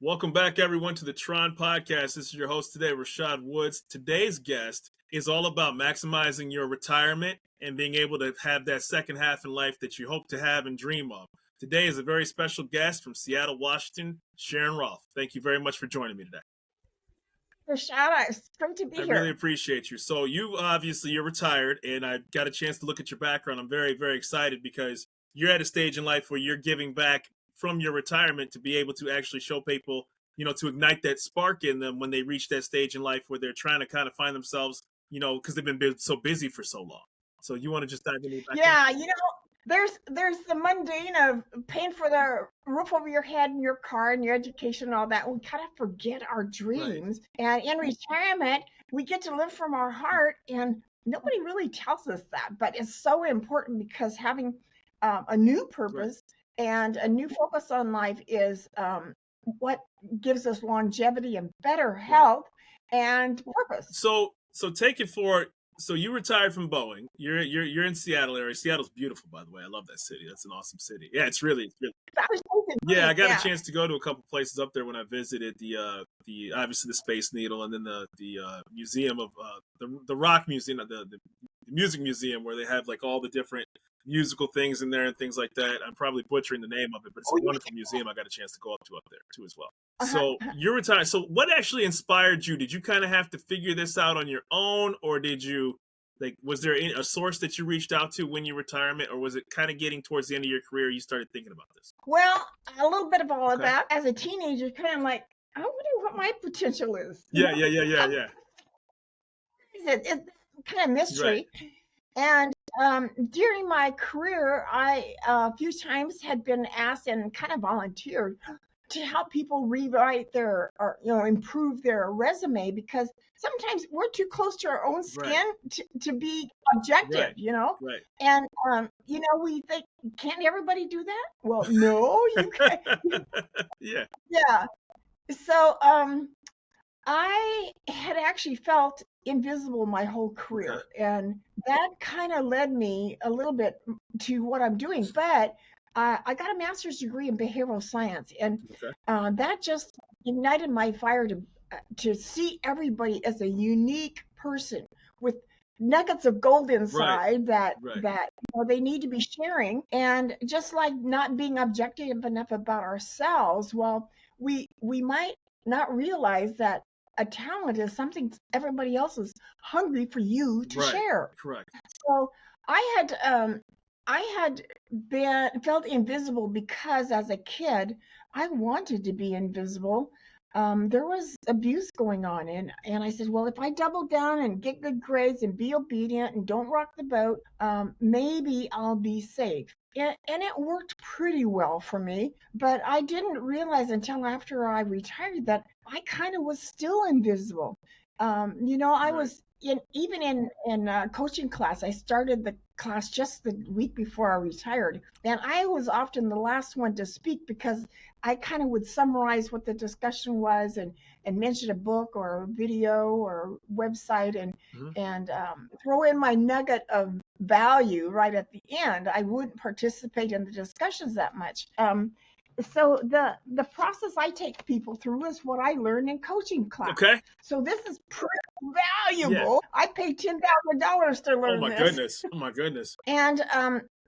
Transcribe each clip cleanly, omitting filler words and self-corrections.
Welcome back, everyone, to the T.R.O.N podcast. This is your host today, Rashad Woods. Today's guest is all about maximizing your retirement and being able to have that second half in life that you hope to have and dream of. Today is a very special guest from Seattle, Washington, Sharon. Thank you very much for joining me today. Rashad, it's great to be here. I really appreciate you. So you're retired, and I got a chance to look at your background. I'm very, very excited because you're at a stage in life where you're giving back from your retirement to be able to actually show people, to ignite that spark in them when they reach that stage in life where they're trying to kind of find themselves, because they've been so busy for so long. So you want to just dive into that? Yeah, there's the mundane of paying for the roof over your head and your car and your education and all that. We kind of forget our dreams. Right. And in retirement, we get to live from our heart, and nobody really tells us that. But it's so important because having a new purpose and a new focus on life is what gives us longevity and better health and purpose. So take it forward. So you retired from Boeing. You're in Seattle area. Seattle's beautiful, by the way. I love that city. That's an awesome city. Yeah, it's really. I got a chance to go to a couple places up there when I visited the obviously the Space Needle, and then the museum of the Rock Museum, the Music Museum, where they have like all the different musical things in there and things like that. I'm probably butchering the name of it, but it's a wonderful museum I got a chance to go up there too as well. So you're retired. So what actually inspired you? Did you kind of have to figure this out on your own, or did you was there a source that you reached out to when you retirement, or was it kind of getting towards the end of your career you started thinking about this? Well, a little bit of all of that. As a teenager, kind of like, I wonder what my potential is. Yeah. It's kind of mystery. Right. And during my career, I a few times had been asked and kind of volunteered to help people rewrite improve their resume, because sometimes we're too close to our own skin to be objective, Right. And, we think, can't everybody do that? Well, no, you can't. Yeah. Yeah. So I had actually felt invisible my whole career, and that kind of led me a little bit to what I'm doing. But I got a master's degree in behavioral science, and that just ignited my fire to see everybody as a unique person with nuggets of gold inside that they need to be sharing. And just like not being objective enough about ourselves, well, we might not realize that a talent is something everybody else is hungry for you to share. Correct. So I had felt invisible because as a kid, I wanted to be invisible. There was abuse going on, and I said, well, if I double down and get good grades and be obedient and don't rock the boat, maybe I'll be safe. And it worked pretty well for me, but I didn't realize until after I retired that I kind of was still invisible. I was even in coaching class. I started the class just the week before I retired, and I was often the last one to speak because I kind of would summarize what the discussion was and mention a book or a video or a website and throw in my nugget of value right at the end. I wouldn't participate in the discussions that much. So the process I take people through is what I learned in coaching class. Okay. So this is pretty valuable. Yeah. I paid $10,000 to learn this. Oh my goodness. And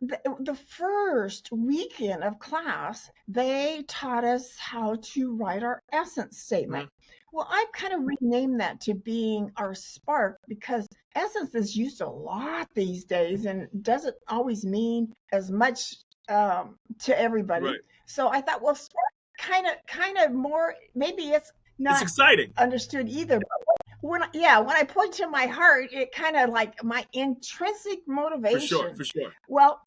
the first weekend of class, they taught us how to write our essence statement. Well, I've kind of renamed that to being our spark, because essence is used a lot these days and doesn't always mean as much to everybody. Right. So I thought, well, kind of more, maybe it's not exciting understood either. But when I point to my heart, it kind of like my intrinsic motivation. For sure. Well,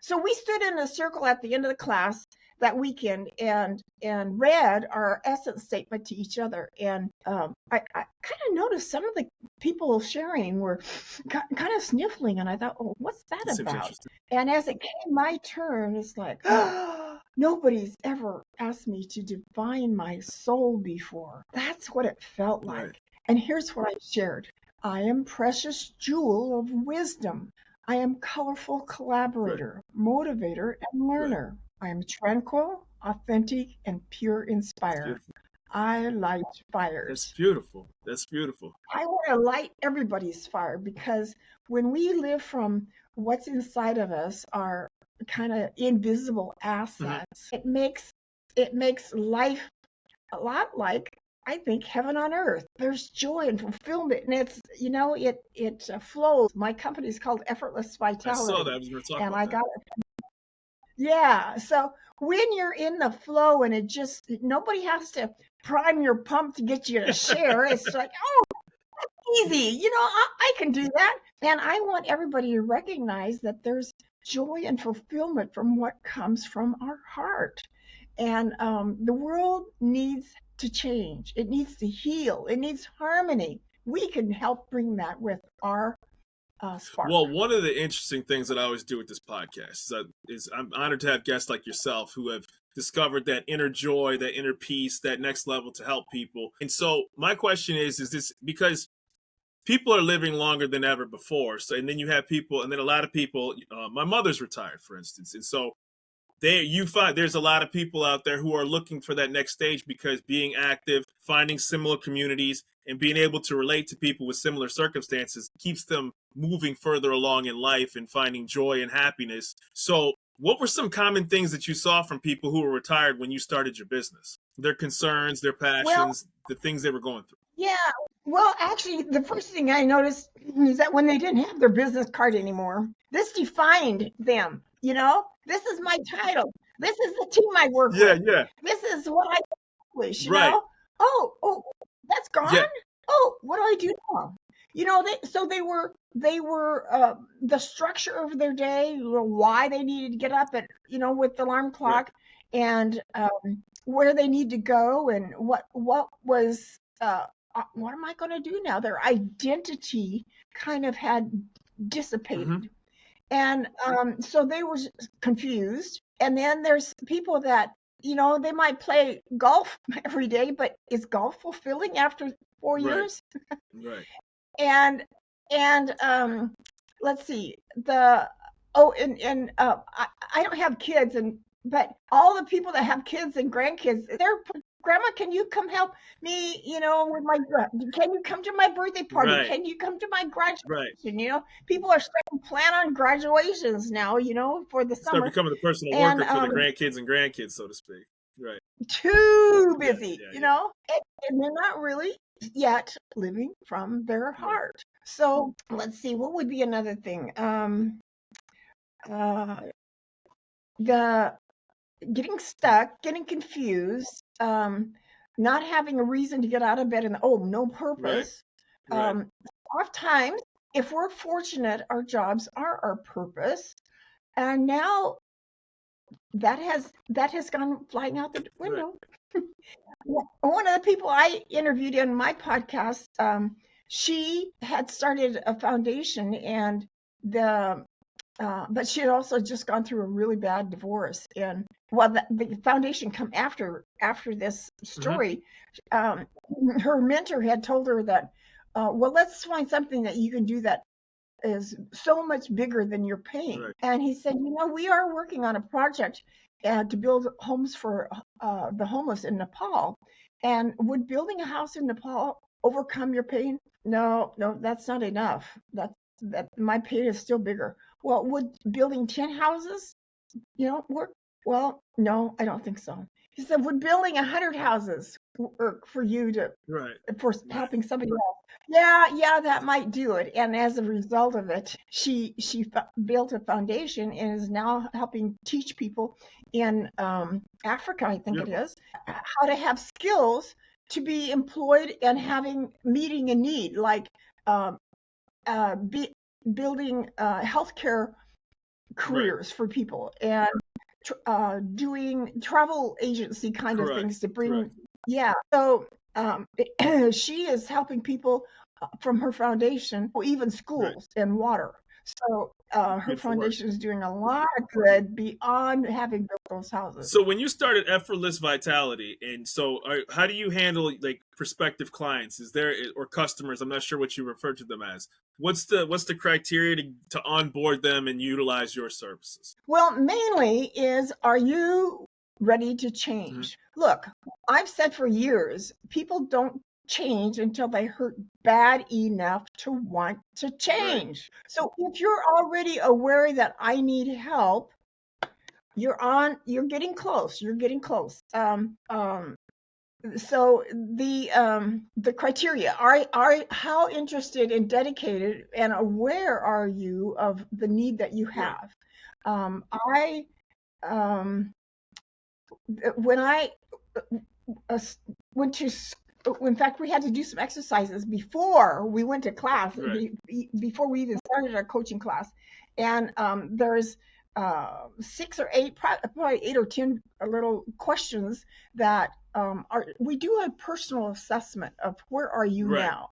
so we stood in a circle at the end of the class that weekend and read our essence statement to each other. And I kind of noticed some of the people sharing were kind of sniffling, and I thought, oh, what's that about? And as it came my turn, it's like, nobody's ever asked me to define my soul before. That's what it felt like. Right. And here's what I shared. I am precious jewel of wisdom. I am colorful collaborator, motivator, and learner. I am tranquil, authentic, and pure inspire. I light fires. That's beautiful. That's beautiful. I want to light everybody's fire, because when we live from what's inside of us, our kind of invisible assets, it makes life a lot like, I think, heaven on earth. There's joy and fulfillment, and it flows. My company is called Effortless Vitality. I saw that. I was going to talk about that. got it. Yeah. So when you're in the flow, and nobody has to prime your pump to get you to share. It's like, oh, easy. I can do that. And I want everybody to recognize that there's joy and fulfillment from what comes from our heart. And the world needs to change. It needs to heal. It needs harmony. We can help bring that with our spark. Well, one of the interesting things that I always do with this podcast is I'm honored to have guests like yourself who have discovered that inner joy, that inner peace, that next level to help people. And so my question is this because people are living longer than ever before. So, and then you have people, and then a lot of people, my mother's retired, for instance. And so you find there's a lot of people out there who are looking for that next stage, because being active, finding similar communities, and being able to relate to people with similar circumstances keeps them moving further along in life and finding joy and happiness. So what were some common things that you saw from people who were retired when you started your business? Their concerns, their passions, the things they were going through. Yeah. Well, actually, the first thing I noticed is that when they didn't have their business card anymore, this defined them. This is my title. This is the team I work with. Yeah. This is what I accomplish, know? Oh, that's gone? Yeah. Oh, what do I do now? They were the structure of their day, why they needed to get up at, with the alarm clock, and where they need to go, and what was, what am I going to do now? Their identity kind of had dissipated. Mm-hmm. And so they were confused. And then there's people that, they might play golf every day, but is golf fulfilling after 4 years? Right. And let's see, I don't have kids, but all the people that have kids and grandkids, they're, Grandma, can you come help me, can you come to my birthday party? Right. Can you come to my graduation? Right. People are starting to plan on graduations now, for the summer. Start becoming the personal worker for the grandkids and grandkids, so to speak. Right. Too busy, and they're not really yet living from their heart. So let's see, what would be another thing? Getting stuck, getting confused, not having a reason to get out of bed, and no purpose. Right. Oftentimes, if we're fortunate, our jobs are our purpose, and now that has gone flying out the window. Right. One of the people I interviewed in my podcast, she had started a foundation, and but she had also just gone through a really bad divorce. And the foundation come after this story. Mm-hmm. Her mentor had told her that, let's find something that you can do that is so much bigger than you're paying. Right. And he said, we are working on a project to build homes for the homeless in Nepal. And would building a house in Nepal overcome your pain? No, that's not enough. That my pain is still bigger. Well, would building 10 houses, work? Well, no, I don't think so. He said, would building 100 houses work for you for helping somebody else? Yeah, that might do it. And as a result of it, she built a foundation and is now helping teach people in Africa, I think it is, how to have skills to be employed and meeting a need, like building healthcare careers for people, and doing travel agency kind of things to bring. So she is helping people from her foundation, even schools and water. So her foundation is doing a lot of good beyond having built those houses. So when you started Effortless Vitality, and so how do you handle like prospective clients? Is there, or customers? I'm not sure what you refer to them as. What's the criteria to onboard them and utilize your services? Well, mainly is, are you ready to change. Look, I've said for years, people don't change until they hurt bad enough to want to change. So if you're already aware that I need help, you're getting close. So the criteria are how interested and dedicated and aware are you of the need that you have? I when I went to, in fact, we had to do some exercises before we went to class, before we even started our coaching class. And there's 6 or 8, probably 8 or 10 little questions that we do a personal assessment of where are you now.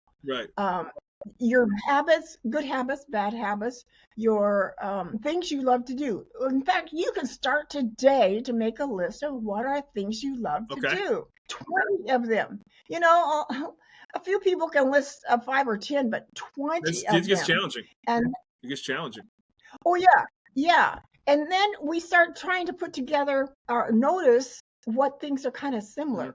Your habits, good habits, bad habits, your things you love to do. In fact, you can start today to make a list of what are things you love to do. 20 of them. You know, a few people can list 5 or 10, but 20 of them. It gets challenging. It gets challenging. Oh, yeah. And then we start trying to put together or notice what things are kind of similar.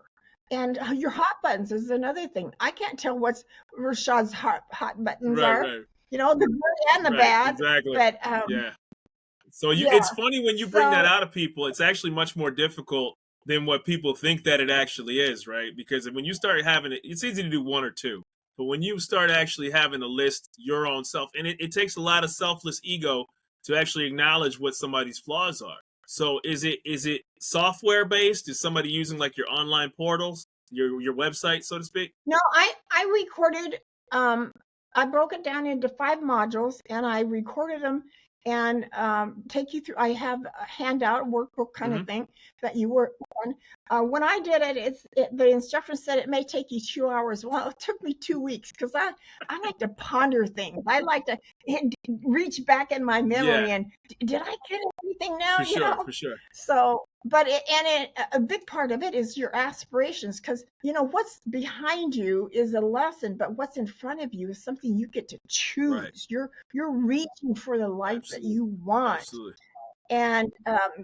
And your hot buttons is another thing. I can't tell what's Rashad's hot buttons are. You know, the good and the bad. Exactly. But, So it's funny when you bring that out of people. It's actually much more difficult than what people think that it actually is, right? Because when you start having it, it's easy to do 1 or 2. But when you start actually having to list your own self, and it takes a lot of selfless ego to actually acknowledge what somebody's flaws are. So is it software based? Is somebody using like your online portals, your website, so to speak? No, I recorded. I broke it down into 5 modules, and I recorded them and take you through. I have a handout, workbook kind of thing that you work on. When I did it, the instructor said it may take you 2 hours. Well, it took me 2 weeks because I like to ponder things. I like to reach back in my memory and did I get everything now? For sure. So, but a big part of it is your aspirations, because what's behind you is a lesson, but what's in front of you is something you get to choose. You're reaching for the life that you want. Absolutely. And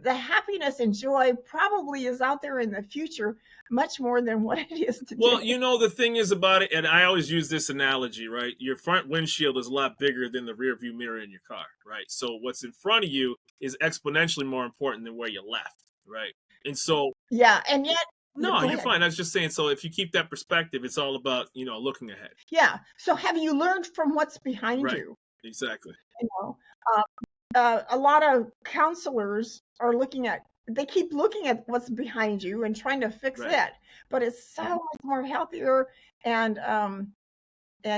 the happiness and joy probably is out there in the future much more than what it is today. Well, the thing is about it, and I always use this analogy, right? Your front windshield is a lot bigger than the rear view mirror in your car, right? So what's in front of you is exponentially more important than where you left, right? And so... Yeah, and yet... No, you're fine. I was just saying, so if you keep that perspective, it's all about, looking ahead. Yeah. So have you learned from what's behind you? Exactly. A lot of counselors are they keep looking at what's behind you and trying to fix it, but it's so much more healthier and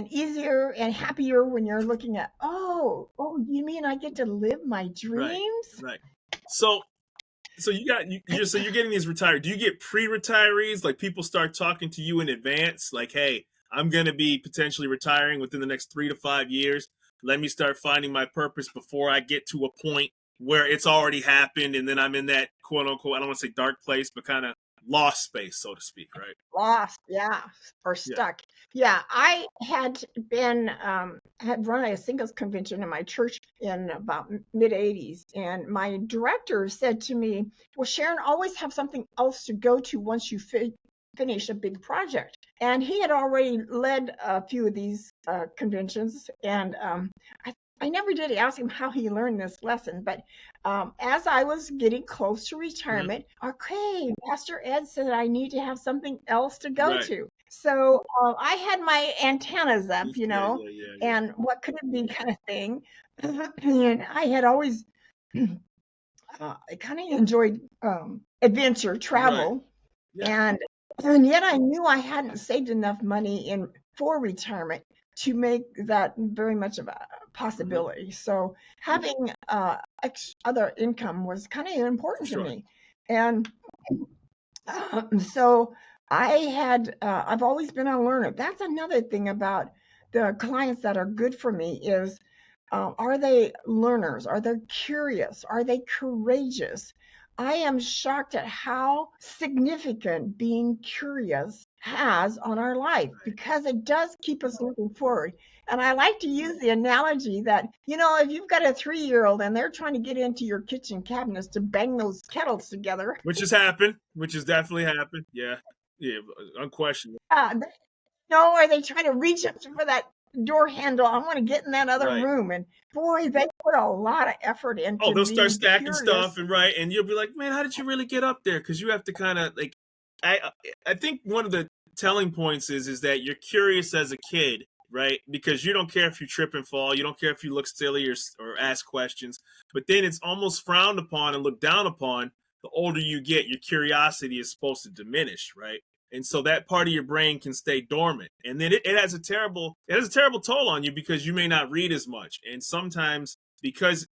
easier and happier when you're looking at, oh, you mean I get to live my dreams? Right. So you're getting these retired. Do you get pre-retirees? Like people start talking to you in advance, like, hey, I'm going to be potentially retiring within the next 3 to 5 years. Let me start finding my purpose before I get to a point where it's already happened. And then I'm in that quote unquote, I don't want to say dark place, but kind of lost space, so to speak, right? Lost, or stuck. Yeah, I had been, had run a singles convention in my church in about mid-'80s. And my director said to me, well, Sharon, always have something else to go to once you finish a big project. And he had already led a few of these conventions, and I never did ask him how he learned this lesson, but as I was getting close to retirement, okay, Pastor Ed said I need to have something else to go to. So I had my antennas up, and what could it be kind of thing. And I had always, I kind of enjoyed adventure, travel, and yet I knew I hadn't saved enough money for retirement to make that very much of a possibility. So having other income was kind of important to me. And so I've always been a learner. That's another thing about the clients that are good for me is, are they learners? Are they curious? Are they courageous? I am shocked at how significant being curious has on our life, because it does keep us looking forward. And I like to use the analogy that, if you've got a 3-year-old and they're trying to get into your kitchen cabinets to bang those kettles together. Which has happened, which has definitely happened. Yeah. Yeah, unquestionably. Are they trying to reach up for that door handle? I want to get in that other Right. room. And boy, they put a lot of effort into they'll start stacking curious stuff, and you'll be like, man, how did you really get up there? Because you have to kind of like, I think one of the telling points is that you're curious as a kid, right? Because you don't care if you trip and fall, you don't care if you look silly or ask questions, but then it's almost frowned upon and looked down upon. The older you get, your curiosity is supposed to diminish, right? And so that part of your brain can stay dormant, and then it has a terrible toll on you, because you may not read as much. And sometimes, because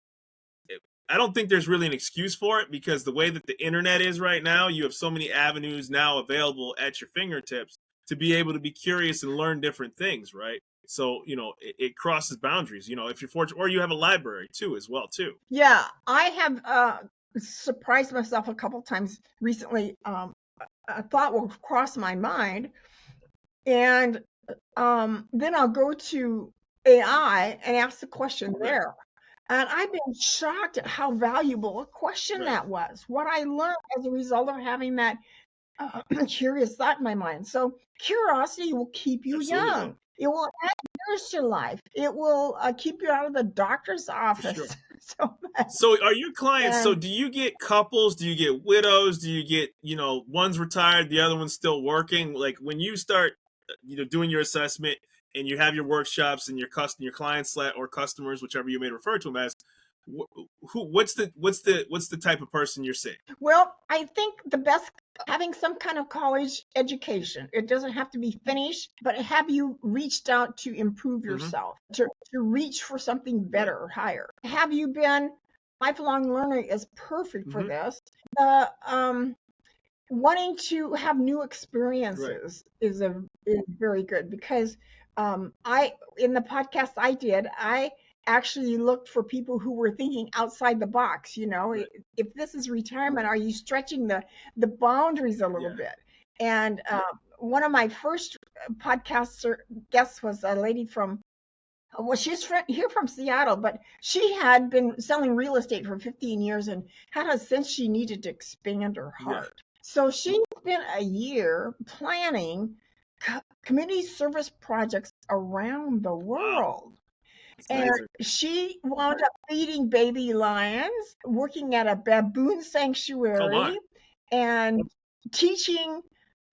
I don't think there's really an excuse for it, because the way that the internet is right now, you have so many avenues now available at your fingertips to be able to be curious and learn different things, right? So, it crosses boundaries, if you're fortunate, or you have a library too, as well, too. Yeah, I have surprised myself a couple times recently. A thought will cross my mind, and then I'll go to AI and ask the question there. And I've been shocked at how valuable a question that was. What I learned as a result of having that curious thought in my mind. So curiosity will keep you young. It will add years to life. It will keep you out of the doctor's office. So are your clients, so do you get couples, do you get widows, do you get, one's retired, the other one's still working? Like, when you start, doing your assessment and you have your workshops and your clients or customers, whichever you may refer to them as, what's the type of person you're seeing? Well, I think the best, having some kind of college education. It doesn't have to be finished, but have you reached out to improve yourself, to reach for something better or higher? Have you been lifelong learner is perfect for this. Wanting to have new experiences is very good, because in the podcast I did, I actually looked for people who were thinking outside the box. If this is retirement, are you stretching the boundaries a little bit? And one of my first podcast guests was a lady from, she's here from Seattle, but she had been selling real estate for 15 years and had a sense she needed to expand her heart. So she spent a year planning community service projects around the world. And she wound up feeding baby lions, working at a baboon sanctuary, and teaching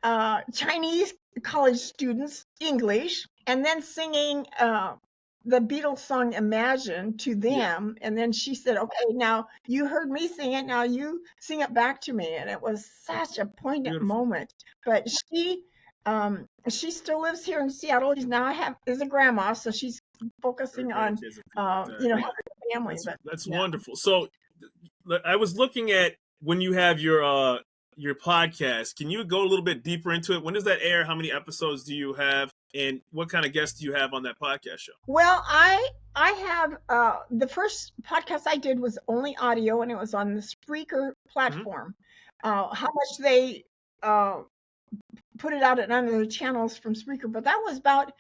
Chinese college students English, and then singing the Beatles song Imagine to them. And then she said, okay, now you heard me sing it, now you sing it back to me. And it was such a poignant moment. But she still lives here in Seattle. She's now is a grandma, so she's focusing on having a family. That's wonderful. So I was looking at when you have your podcast. Can you go a little bit deeper into it? When does that air? How many episodes do you have? And what kind of guests do you have on that podcast show? Well, I have the first podcast I did was only audio, and it was on the Spreaker platform. How much they put it out at none of the channels from Spreaker, but that was about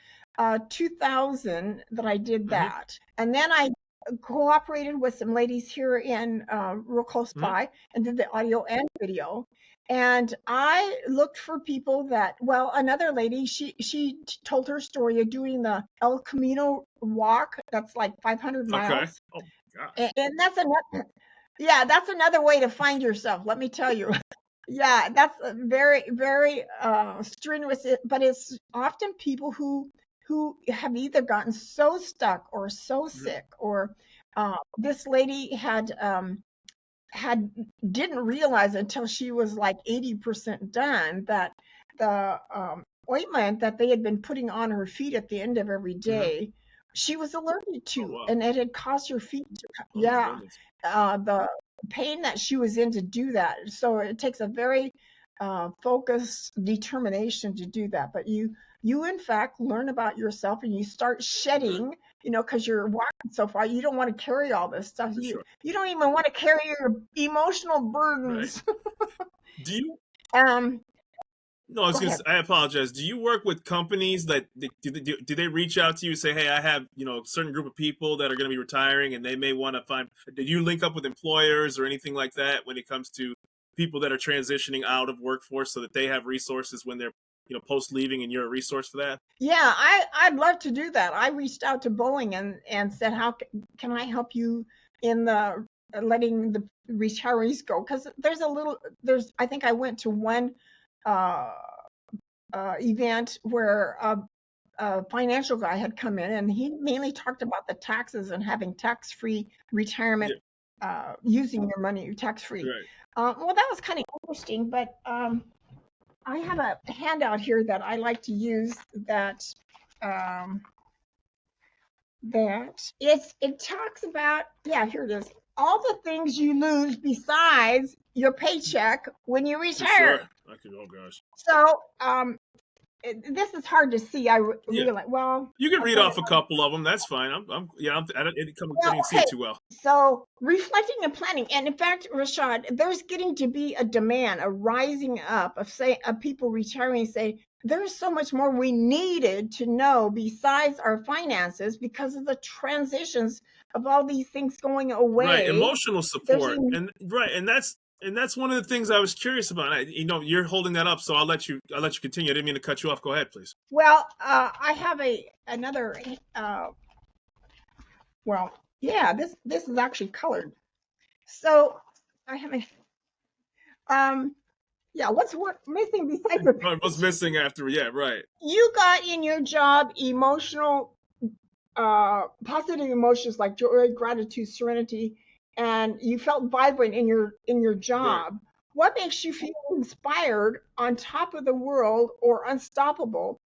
2000 that I did that. And then I cooperated with some ladies here in real close by and did the audio and video. And I looked for people another lady, she told her story of doing the El Camino walk. That's like 500 miles. Oh, gosh. And that's another way to find yourself, let me tell you. Yeah, that's very, very strenuous, but it's often people who have either gotten so stuck or so sick, or this lady didn't realize until she was like 80% done that the ointment that they had been putting on her feet at the end of every day, she was allergic to, and it had caused her feet to, the pain that she was in to do that. So it takes a very focused determination to do that. But you in fact learn about yourself, and you start shedding because you're walking so far. You don't want to carry all this stuff. Sure. You don't even want to carry your emotional burdens. Right. Do you? No, I apologize. Do you work with companies that do they reach out to you and say, hey, I have a certain group of people that are going to be retiring and they may want to find? Do you link up with employers or anything like that when it comes to people that are transitioning out of workforce so that they have resources when they're post leaving and you're a resource for that? Yeah, I'd love to do that. I reached out to Boeing and said, how can I help you in the letting the retirees go? Because I think I went to one event where a financial guy had come in, and he mainly talked about the taxes and having tax-free retirement, using your money tax-free. Right. Well, that was kind of interesting, but I have a handout here that I like to use that it talks about, here it is, all the things you lose besides your paycheck when you retire. Sure. Oh gosh. So this is hard to see. I realize. Well, you can read off a couple of them. That's fine. I didn't see it too well. So reflecting and planning, and in fact, Rashad, there's getting to be a demand, a rising up of people retiring and say there's so much more we needed to know besides our finances because of the transitions of all these things going away. Right, emotional support, and that's one of the things I was curious about. You're holding that up, so I'll let you continue. I didn't mean to cut you off. Go ahead, please. Well, I have another. This is actually colored. So I have what's missing besides the what's missing after? Yeah, right. You got in your job emotional, positive emotions like joy, gratitude, serenity, and you felt vibrant in your job. Right. What makes you feel inspired, on top of the world, or unstoppable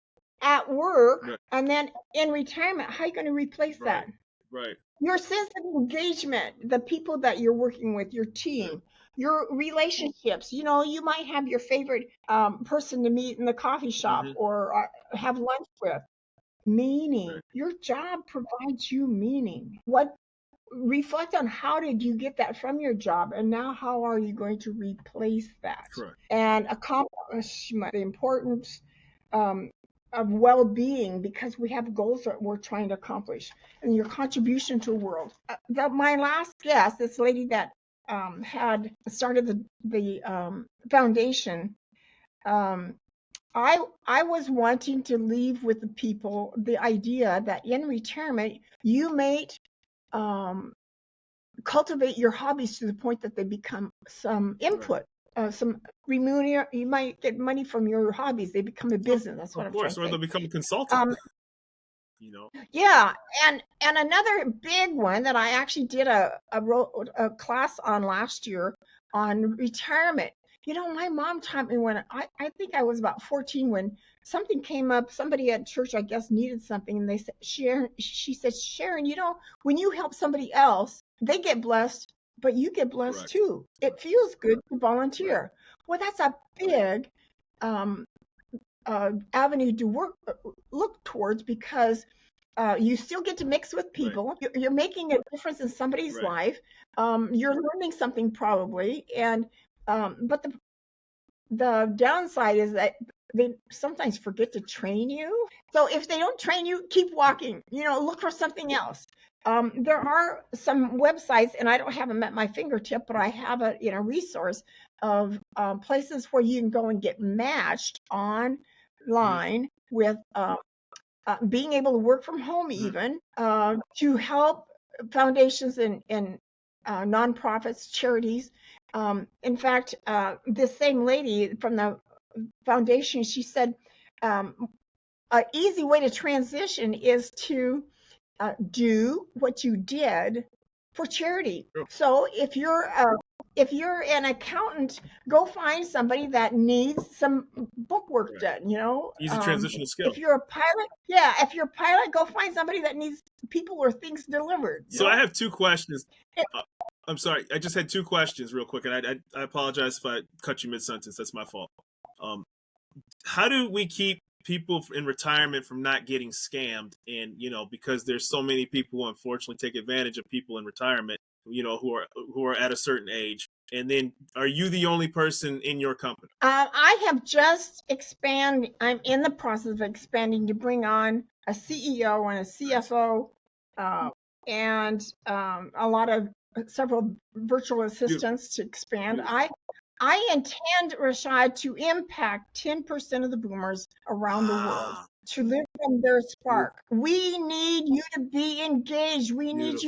at work? Right. And then in retirement, how are you going to replace that? Right. Your sense of engagement, the people that you're working with, your team, your relationships. You might have your favorite person to meet in the coffee shop or have lunch with. Meaning. Right. Your job provides you meaning. Reflect on how did you get that from your job, and now how are you going to replace that? Correct. And accomplish the importance of well-being, because we have goals that we're trying to accomplish, and your contribution to the world. My last guest, this lady that had started the foundation, I was wanting to leave with the people the idea that in retirement you may cultivate your hobbies to the point that they become some input. Some remuneration. You might get money from your hobbies. They become a business. That's what I'm trying to say. Or they'll become a consultant. Yeah, and another big one that I actually did a class on last year on retirement. My mom taught me when I think I was about 14 when something came up. Somebody at church, I guess, needed something, and they said, she said, Sharon, when you help somebody else, they get blessed, but you get blessed too. It feels good to volunteer. Right. Well, that's a big avenue to look towards, because you still get to mix with people. Right. You're making a difference in somebody's life. You're learning something probably, and but the downside is that they sometimes forget to train you. So if they don't train you, keep walking. Look for something else. There are some websites, and I don't have them at my fingertip, but I have it in a resource of places where you can go and get matched online with being able to work from home, even to help foundations and nonprofits, charities. In fact, this same lady from the foundation, she said an easy way to transition is to do what you did for charity. Sure. So if you're an accountant, go find somebody that needs some book work done. Easy transitional skill. If you're a pilot, go find somebody that needs people or things delivered. So I have two questions. I'm sorry, I just had two questions real quick, and I apologize if I cut you mid-sentence. That's my fault. How do we keep people in retirement from not getting scammed. And, because there's so many people who unfortunately take advantage of people in retirement, who are at a certain age. And then are you the only person in your company? I have just expanded. I'm in the process of expanding to bring on a CEO and a CFO, and several virtual assistants to expand. I intend, Rashad, to impact 10% of the boomers around the world to live from their spark. We need you to be engaged. We need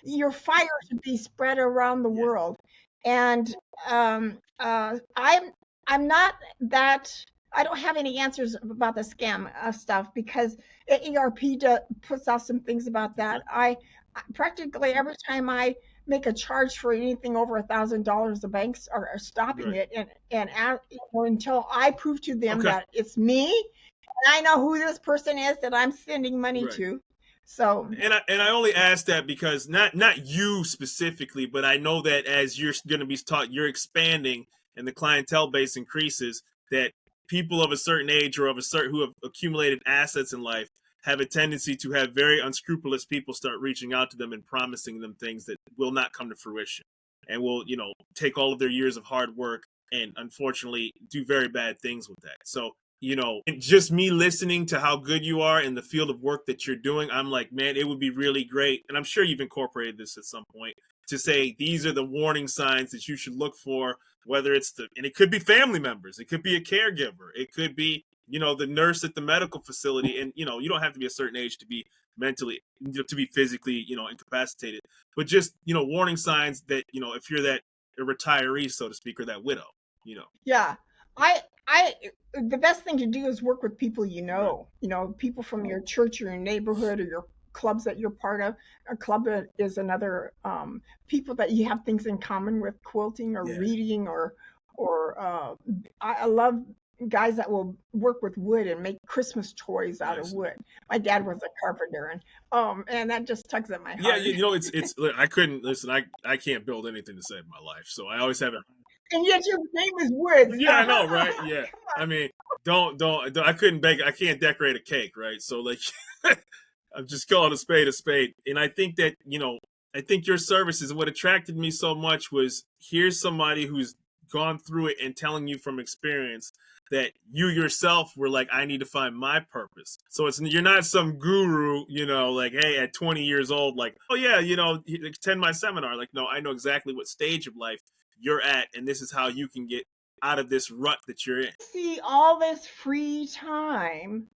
your fire to be spread around the world. And I'm not that. I don't have any answers about the scam stuff because ERP puts out some things about that. I practically every time I make a charge for anything over $1,000, the banks are stopping it, and until I prove to them that it's me and I know who this person is that I'm sending money to. So and I only ask that because not you specifically, but I know that as you're going to be taught, you're expanding and the clientele base increases, that people of a certain age or who have accumulated assets in life have a tendency to have very unscrupulous people start reaching out to them and promising them things that will not come to fruition and will, take all of their years of hard work and unfortunately do very bad things with that. So, just me listening to how good you are in the field of work that you're doing, I'm like, man, it would be really great. And I'm sure you've incorporated this at some point to say, these are the warning signs that you should look for, whether it's and it could be family members, it could be a caregiver, it could be, the nurse at the medical facility. And, you don't have to be a certain age to be mentally, to be physically, incapacitated, but just, warning signs that, if you're that a retiree, so to speak, or that widow, Yeah. The best thing to do is work with people, people from your church or your neighborhood or your clubs that you're part of. A club is another, people that you have things in common with, quilting or reading or I love guys that will work with wood and make Christmas toys out of wood. My dad was a carpenter, and that just tugs at my heart. Yeah, it's I couldn't listen. I can't build anything to save my life, so I always have it. And yet your name is Woods. Yeah, I know, right? Yeah, I mean, don't. I couldn't bake. I can't decorate a cake, right? So like, I'm just calling a spade, and I think that I think your services and what attracted me so much was here's somebody who's gone through it and telling you from experience that you yourself were like, I need to find my purpose. So you're not some guru, like, hey, at 20 years old, like, oh yeah, attend my seminar. Like, no, I know exactly what stage of life you're at, and this is how you can get out of this rut that you're in. See all this free time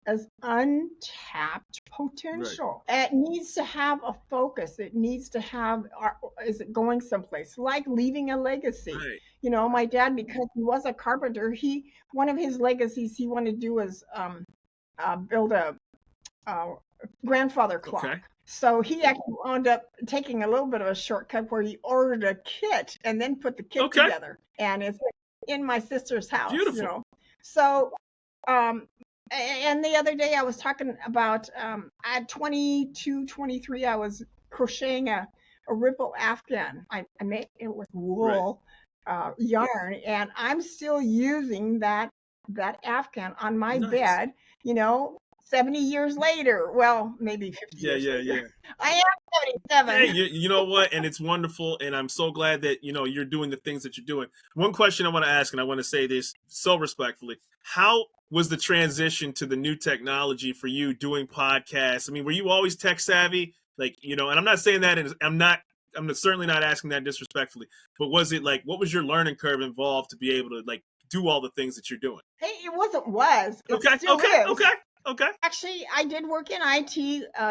as untapped potential. Right. It needs to have a focus. It needs to have, is it going someplace? Like leaving a legacy. Right. My dad, because he was a carpenter, one of his legacies he wanted to do was build a grandfather clock. Okay. So he actually wound up taking a little bit of a shortcut where he ordered a kit and then put the kit together. And it's in my sister's house. Beautiful. So, and the other day I was talking about, at 22, 23, I was crocheting a ripple Afghan. I made it with wool yarn, and I'm still using that Afghan on my bed, 70 years later. Well, maybe 50 years later. Yeah. I am 77. Hey, you know what? And it's wonderful. And I'm so glad that, you're doing the things that you're doing. One question I want to ask, and I want to say this so respectfully. How was the transition to the new technology for you doing podcasts? I mean, were you always tech savvy? Like, and I'm not saying that, and I'm certainly not asking that disrespectfully, but was it like, what was your learning curve involved to be able to like do all the things that you're doing? Hey, it was. It still is. Okay. Actually, I did work in IT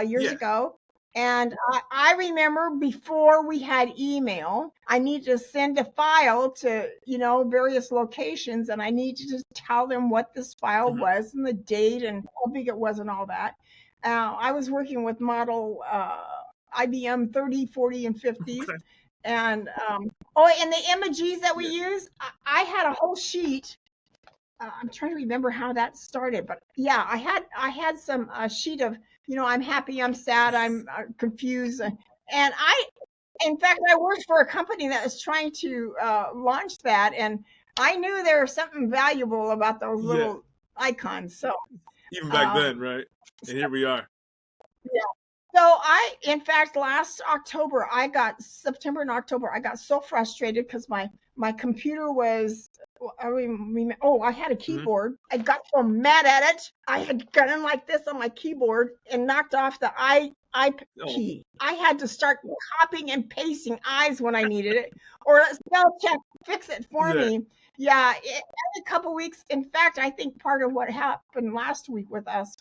years ago. And I remember before we had email, I need to send a file to, various locations, and I need to just tell them what this file was and the date and how big it was and all that. I was working with model IBM 30, 40, and 50s. Okay. And, and the emojis that we use, I had a whole sheet. I'm trying to remember how that started, but yeah, I had some sheet of, I'm happy, I'm sad, I'm confused, and in fact, I worked for a company that was trying to launch that, and I knew there was something valuable about those little icons. So even back then, right? And here we are. Yeah. So in fact, last October, September and October, I got so frustrated because my computer was, I had a keyboard. I got so mad at it. I had gotten like this on my keyboard and knocked off the I key. I had to start copying and pasting I's when I needed it, or spell check fix it for me. Yeah, every couple weeks. In fact, I think part of what happened last week with us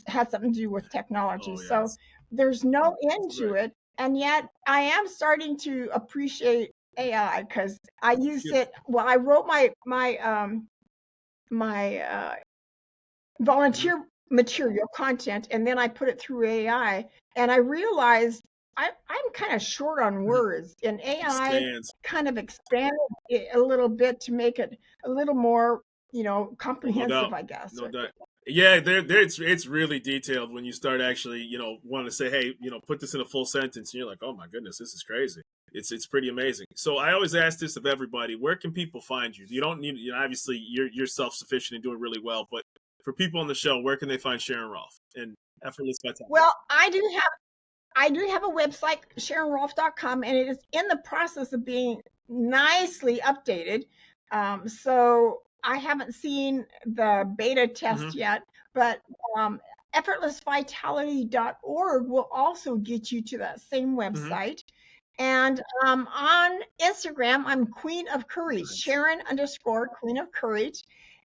had something to do with technology. So there's no end to it. And yet I am starting to appreciate AI because I use it. Well, I wrote my volunteer material content, and then I put it through AI, and I realized I'm kind of short on words, and AI kind of expanded it a little bit to make it a little more, comprehensive, I guess. No doubt. Yeah, it's really detailed when you start actually, want to say, hey, put this in a full sentence, and you're like, oh my goodness, this is crazy. It's pretty amazing. So I always ask this of everybody: where can people find you? You don't need, obviously you're self-sufficient and doing really well, but for people on the show, where can they find Sharon Rolfe and Effortless Vitality? Well, I do have a website, SharonRolfe.com, and it is in the process of being nicely updated. So I haven't seen the beta test yet, but effortlessvitality.org will also get you to that same website. And on Instagram, I'm Queen of Courage, Sharon_Queen of Courage.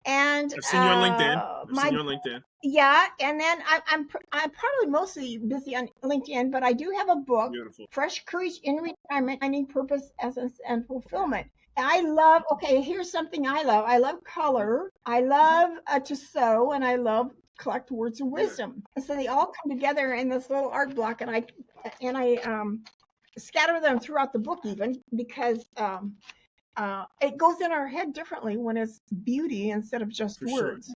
And I've seen you on LinkedIn. Yeah, and then I'm probably mostly busy on LinkedIn, but I do have a book, Fresh Courage in Retirement, Finding Purpose, Essence, and Fulfillment. Here's something I love. I love color. I love to sew, and I love collect words of wisdom. And so they all come together in this little art block, and I scatter them throughout the book, even because it goes in our head differently when it's beauty instead of just words.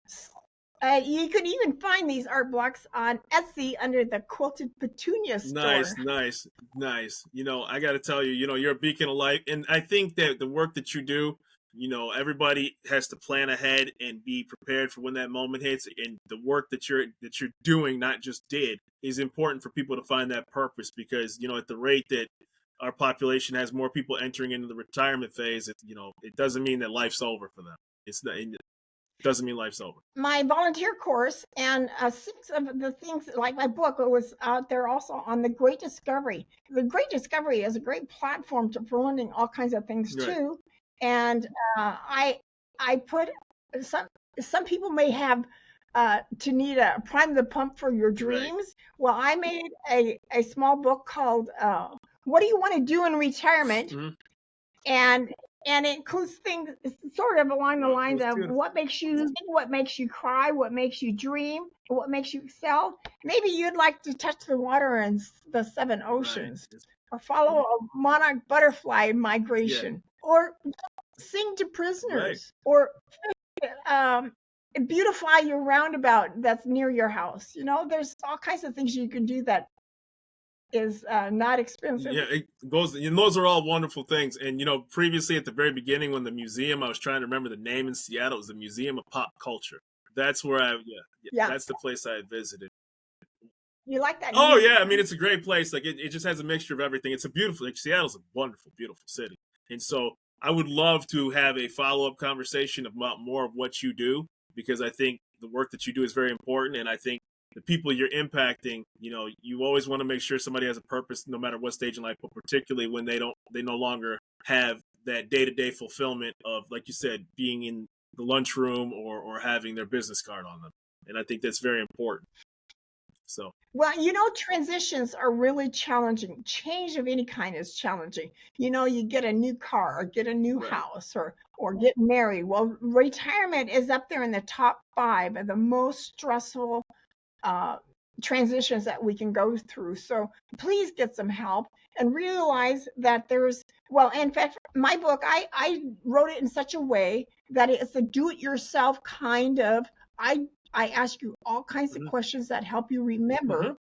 You could even find these art blocks on Etsy under the Quilted Petunia store. Nice. I got to tell you, you're a beacon of light. And I think that the work that you do, everybody has to plan ahead and be prepared for when that moment hits. And the work that you're doing, not just did, is important for people to find that purpose, because, at the rate that our population has more people entering into the retirement phase, it doesn't mean that life's over for them. It doesn't mean life's over. My volunteer course and 6 of the things, like my book, was out there also on the Great Discovery. The Great Discovery is a great platform for learning all kinds of things too. And I put some people may have to need a prime the pump for your dreams. Well, I made a small book called What Do You Want to Do in Retirement? And it includes things sort of along the lines of what makes you think, what makes you cry, what makes you dream, what makes you excel. Maybe you'd like to touch the water in the 7 oceans, or follow a monarch butterfly migration, or sing to prisoners, or beautify your roundabout that's near your house. There's all kinds of things you can do that is not expensive. Yeah, those are all wonderful things. And previously at the very beginning, when the museum, I was trying to remember the name in Seattle, it was the Museum of Pop Culture. That's where that's the place I visited. You like that? Oh yeah, I mean, it's a great place. Like it just has a mixture of everything. It's a beautiful, Seattle's a wonderful, beautiful city. And so I would love to have a follow-up conversation about more of what you do, because I think the work that you do is very important, and I think the people you're impacting, you always want to make sure somebody has a purpose, no matter what stage in life, but particularly when they no longer have that day-to-day fulfillment of, like you said, being in the lunchroom or having their business card on them. And I think that's very important. So, well, transitions are really challenging. Change of any kind is challenging. You get a new car, or get a new house, or get married. Well, retirement is up there in the top 5 of the most stressful transitions that we can go through. So please get some help and realize that in fact, my book, I wrote it in such a way that it's a do-it-yourself kind of, I ask you all kinds of questions that help you remember.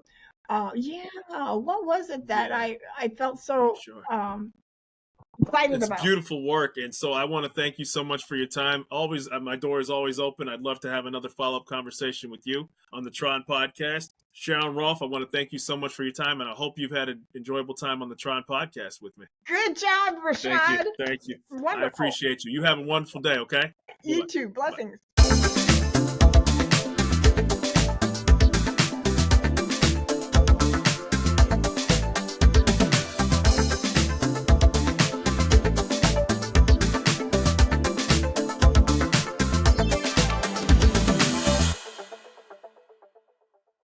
What was it that I felt so excited It's about. beautiful work. And so I want to thank you so much for your time. Always, my door is always open. I'd love to have another follow-up conversation with you on the T.R.O.N podcast. Sharon Rolfe, I want to thank you so much for your time, and I hope you've had an enjoyable time on the T.R.O.N podcast with me. Good job, Rashad. Thank you. Wonderful. I appreciate you. You have a wonderful day, okay? You too. Blessings.